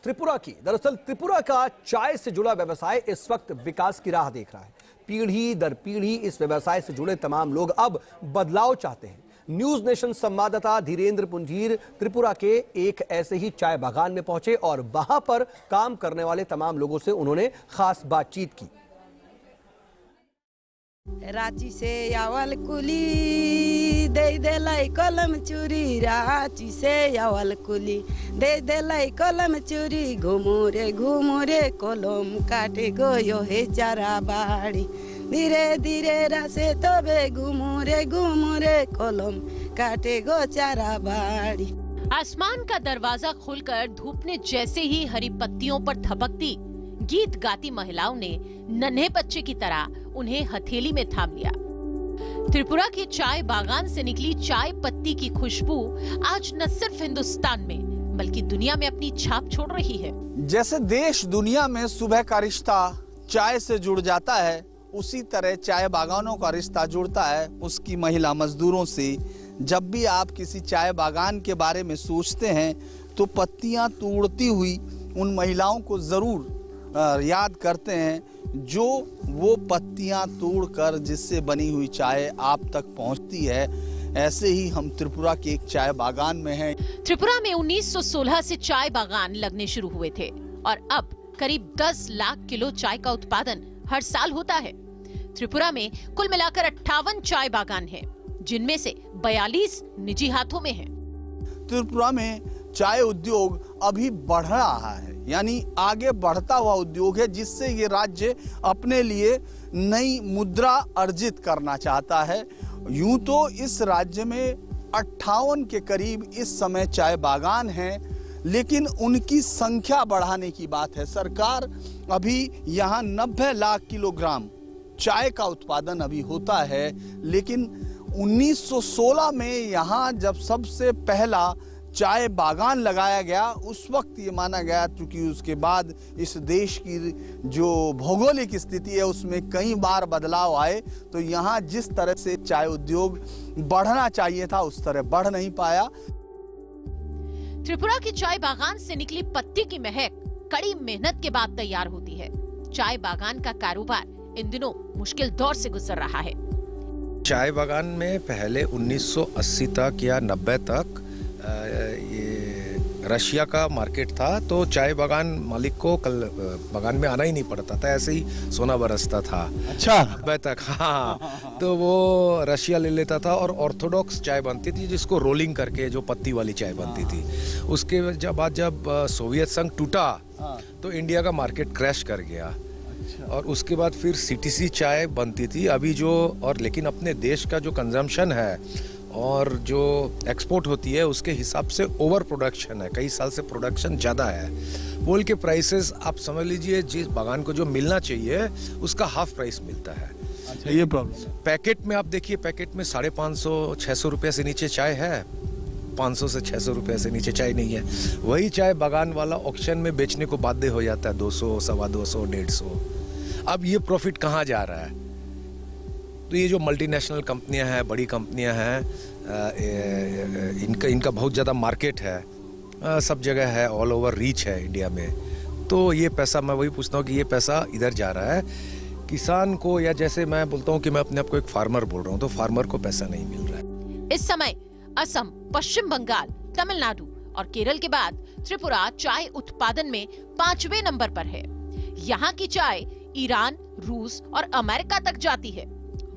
त्रिपुरा की। दरअसल त्रिपुरा का चाय से जुड़ा व्यवसाय इस वक्त विकास की राह देख रहा है। पीढ़ी दर पीढ़ी इस व्यवसाय से जुड़े तमाम लोग अब बदलाव चाहते हैं। न्यूज नेशन संवाददाता धीरेन्द्र पुंजीर त्रिपुरा के एक ऐसे ही चाय बागान में पहुंचे और वहां पर काम करने वाले तमाम लोगों से उन्होंने खास बातचीत की। रांची से यावल कुली दे देलाई कलम चूरी, रांची से यावल कुली दे देलाई कलम चूरी, घूमू रे कलम काटे गयो हे चारा बाड़ी, धीरे धीरे रासे तबे घूमू रे कलम काटे गो चारा बाड़ी। आसमान का दरवाजा खुलकर धूप ने जैसे ही हरी पत्तियों पर थपकती, गीत गाती महिलाओं ने नन्हे बच्चे की तरह उन्हें हथेली में थाम लिया। त्रिपुरा की चाय बागान से निकली चाय पत्ती की खुशबू आज न सिर्फ हिंदुस्तान में बल्कि दुनिया में अपनी छाप छोड़ रही है। जैसे देश दुनिया में सुबह का रिश्ता चाय से जुड़ जाता है, उसी तरह चाय बागानों का रिश्ता जुड़ता है उसकी महिला मजदूरों से। जब भी आप किसी चाय बागान के बारे में सोचते हैं तो पत्तियां तोड़ती हुई उन महिलाओं को जरूर याद करते हैं जो वो पत्तियां तोड़कर जिससे बनी हुई चाय आप तक पहुंचती है। ऐसे ही हम त्रिपुरा के एक चाय बागान में हैं। त्रिपुरा में 1916 से चाय बागान लगने शुरू हुए थे और अब करीब 10 लाख किलो चाय का उत्पादन हर साल होता है। त्रिपुरा में कुल मिलाकर 58 चाय बागान हैं, जिनमें से 42 निजी हाथों में हैं। त्रिपुरा में चाय उद्योग अभी बढ़ रहा है, यानी आगे बढ़ता हुआ उद्योग है, जिससे ये राज्य अपने लिए नई मुद्रा अर्जित करना चाहता है। यूं तो इस राज्य में 58 के करीब इस समय चाय बागान हैं, लेकिन उनकी संख्या बढ़ाने की बात है। सरकार अभी यहाँ 90 लाख किलोग्राम चाय का उत्पादन अभी होता है, लेकिन 1916 में यहाँ जब सबसे पहला चाय बागान लगाया गया उस वक्त ये माना गया, क्योंकि उसके बाद इस देश की जो भौगोलिक स्थिति है उसमें कई बार बदलाव आए, तो यहाँ जिस तरह से चाय उद्योग बढ़ना चाहिए था उस तरह बढ़ नहीं पाया। त्रिपुरा की चाय बागान से निकली पत्ती की महक कड़ी मेहनत के बाद तैयार होती है। चाय बागान का कारोबार इन दिनों मुश्किल दौर से गुजर रहा है। चाय बागान में पहले 1980 तक या 90 तक ये रशिया का मार्केट था, तो चाय बागान मालिक को कल बागान में आना ही नहीं पड़ता था, ऐसे ही सोना बरसता था। अच्छा, 90 तक, हाँ। तो वो रशिया ले लेता था और ऑर्थोडॉक्स चाय बनती थी, जिसको रोलिंग करके जो पत्ती वाली चाय बनती थी। उसके बाद जब सोवियत संघ टूटा तो इंडिया का मार्केट क्रैश कर गया। और उसके बाद फिर सीटीसी चाय बनती थी अभी जो, और लेकिन अपने देश का जो कंजम्पशन है और जो एक्सपोर्ट होती है उसके हिसाब से ओवर प्रोडक्शन है, कई साल से प्रोडक्शन ज़्यादा है। बोल के प्राइसेस आप समझ लीजिए जिस बागान को जो मिलना चाहिए उसका हाफ प्राइस मिलता है। अच्छा, ये प्रॉब्लम। पैकेट में आप देखिए, पैकेट में 550-600 रुपये से नीचे चाय है, 500 से 600 रुपये से नीचे चाय नहीं है। वही चाय बागान वाला ऑक्शन में बेचने को बाध्य हो जाता है 200, 250, 150। अब ये प्रॉफिट कहाँ जा रहा है? तो ये जो मल्टीनेशनल कंपनियां हैं, बड़ी कंपनियां हैं, इनका बहुत ज़्यादा मार्केट है, सब जगह है, ऑल ओवर रीच है इंडिया में। तो ये पैसा, मैं वही पूछता हूँ कि ये पैसा इधर जा रहा है किसान को, या जैसे मैं बोलता हूँ कि मैं अपने आप को एक फार्मर बोल रहा हूँ, तो फार्मर को पैसा नहीं मिल रहा है। इस समय असम, पश्चिम बंगाल, तमिलनाडु और केरल के बाद त्रिपुरा चाय उत्पादन में 5वें नंबर पर है। यहाँ की चाय ईरान, रूस और अमेरिका तक जाती है।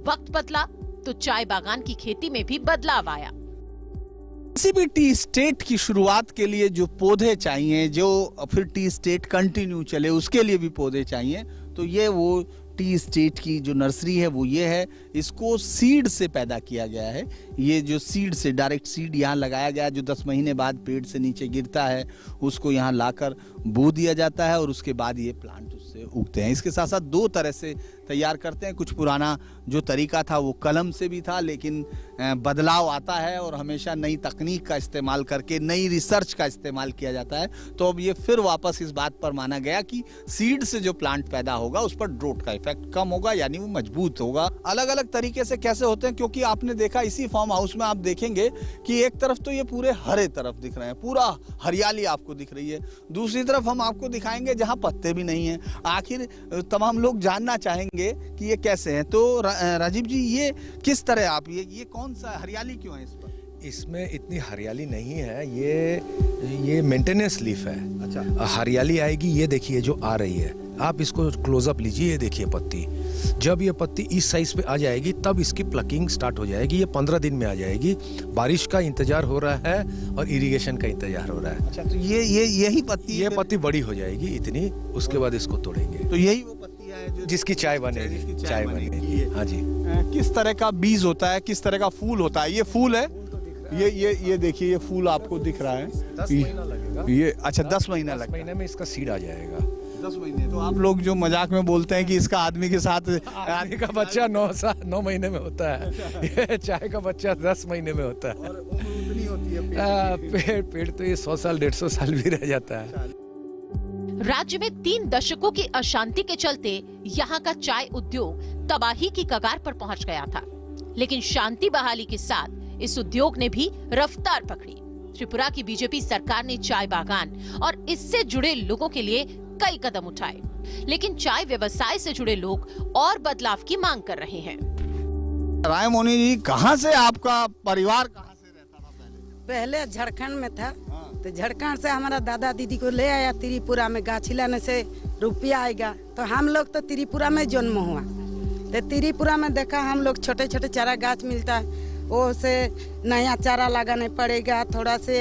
वक्त बदला तो चाय बागान की खेती में भी बदलाव आया। किसी भी टी स्टेट की शुरुआत के लिए जो पौधे चाहिए, जो फिर टी स्टेट कंटिन्यू चले, उसके लिए भी पौधे चाहिए। तो ये वो टी स्टेट की जो नर्सरी है वो ये है। इसको सीड से पैदा किया गया है। ये जो सीड से डायरेक्ट सीड यहाँ लगाया गया, जो 10 महीने बाद पेड़ से नीचे गिरता है, उसको यहाँ लाकर बो दिया जाता है और उसके बाद ये प्लांट उससे उगते हैं। इसके साथ साथ 2 तरह से तैयार करते हैं। कुछ पुराना जो तरीका था वो कलम से भी था, लेकिन बदलाव आता है और हमेशा नई तकनीक का इस्तेमाल करके, नई रिसर्च का इस्तेमाल किया जाता है। तो अब ये फिर वापस इस बात पर माना गया कि सीड से जो प्लांट पैदा होगा उस पर ड्रोट का इफेक्ट इफेक्ट कम होगा, यानी वो मजबूत होगा। अलग अलग तरीके से कैसे होते हैं, क्योंकि आपने देखा इसी फार्म हाउस में आप देखेंगे कि एक तरफ तो ये पूरे हरे तरफ दिख रहे हैं, पूरा हरियाली आपको दिख रही है, दूसरी तरफ हम आपको दिखाएंगे जहाँ पत्ते भी नहीं हैं। आखिर तमाम लोग जानना चाहेंगे कि ये कैसे हैं। तो राजीव जी, ये किस तरह आप ये कौन सा हरियाली क्यों है इस पर? इसमें इतनी हरियाली नहीं है, ये मेंटेनेंस लीफ है। अच्छा। हरियाली आएगी, ये देखिए जो आ रही है, आप इसको क्लोजअप लीजिए, ये देखिए पत्ती। जब ये पत्ती इस साइज पे आ जाएगी तब इसकी प्लकिंग स्टार्ट हो जाएगी। ये 15 दिन में आ जाएगी। बारिश का इंतजार हो रहा है और इरिगेशन का इंतजार हो रहा है। अच्छा, तो यही पत्ती, ये पत्ती बड़ी हो जाएगी इतनी, उसके बाद इसको तोड़ेंगे। तो यही वो पत्तियां हैं जो जिसकी चाय बनेगी, चाय बनेगी। हाँ जी। किस तरह का बीज होता है, किस तरह का फूल होता है? ये फूल है, ये देखिए, ये फूल आपको दिख रहा है। 10 महीना लगेगा ये। अच्छा, 10 महीना लगेगा। 10 महीने में इसका सीड आ जाएगा। 10 महीने। तो आप लोग जो मजाक में बोलते हैं कि इसका आदमी के साथ आदमी का बच्चा 9 महीने में होता है, ये चाय का बच्चा 10 महीने में होता है। और उम्र उतनी होती है पेड़ तो ये 100 साल 150 साल भी रह जाता है। राज्य में 3 दशकों की अशांति के चलते यहाँ का चाय उद्योग तबाही की कगार पर पहुंच गया था, लेकिन शांति बहाली के साथ इस उद्योग ने भी रफ्तार पकड़ी। त्रिपुरा की बीजेपी सरकार ने चाय बागान और इससे जुड़े लोगों के लिए कई कदम उठाए, लेकिन चाय व्यवसाय से जुड़े लोग और बदलाव की मांग कर रहे हैं। रायमोनी जी, कहाँ से आपका परिवार कहाँ से रहता था पहले झारखंड में था, तो झारखंड से हमारा दादा दीदी को ले आया त्रिपुरा में। गाछी लाने से रुपया आएगा, तो हम लोग तो त्रिपुरा में जन्म हुआ। तो त्रिपुरा में देखा हम लोग छोटे छोटे चारा गाछ मिलता है, वो से नया चारा लगाने पड़ेगा, थोड़ा से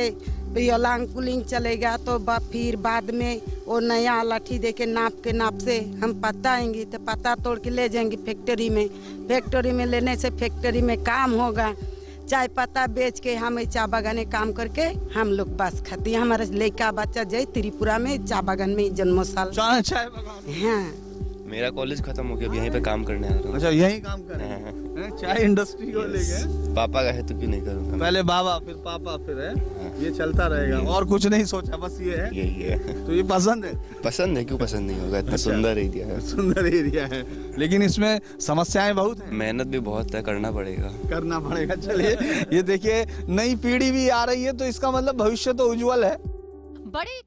योलांग पुलिंग चलेगा, तो फिर बाद में वो नया लाठी दे के नाप से हम पत्ता आएंगे, तो पत्ता तोड़ के ले जाएंगे फैक्ट्री में। फैक्ट्री में लेने से फैक्ट्री में काम होगा, चाय पत्ता बेच के हम चाय बागाने काम करके हम लोग बस खाते हैं। हमारा लड़का बच्चा जय त्रिपुरा में चाय बागान में जन्मो साल। चाय बागान? हाँ, मेरा कॉलेज खत्म हो गया, अब यहीं पे काम करने आ रहा हूँ। अच्छा, यही काम कर रहे हैं? चाय इंडस्ट्री को लेके? पापा का है तो क्यों नहीं करूँगा। पहले बाबा, फिर पापा, फिर है, ये चलता रहेगा। और कुछ नहीं सोचा, बस ये है। यही है। तो ये पसंद है? पसंद है, क्यों पसंद नहीं होगा, इतना सुंदर एरिया है। सुंदर एरिया है, लेकिन इसमें समस्याएं बहुत हैं। मेहनत भी बहुत है, करना पड़ेगा। चलिए, ये देखिए नई पीढ़ी भी आ रही है, तो इसका मतलब भविष्य तो उज्जवल है। बड़े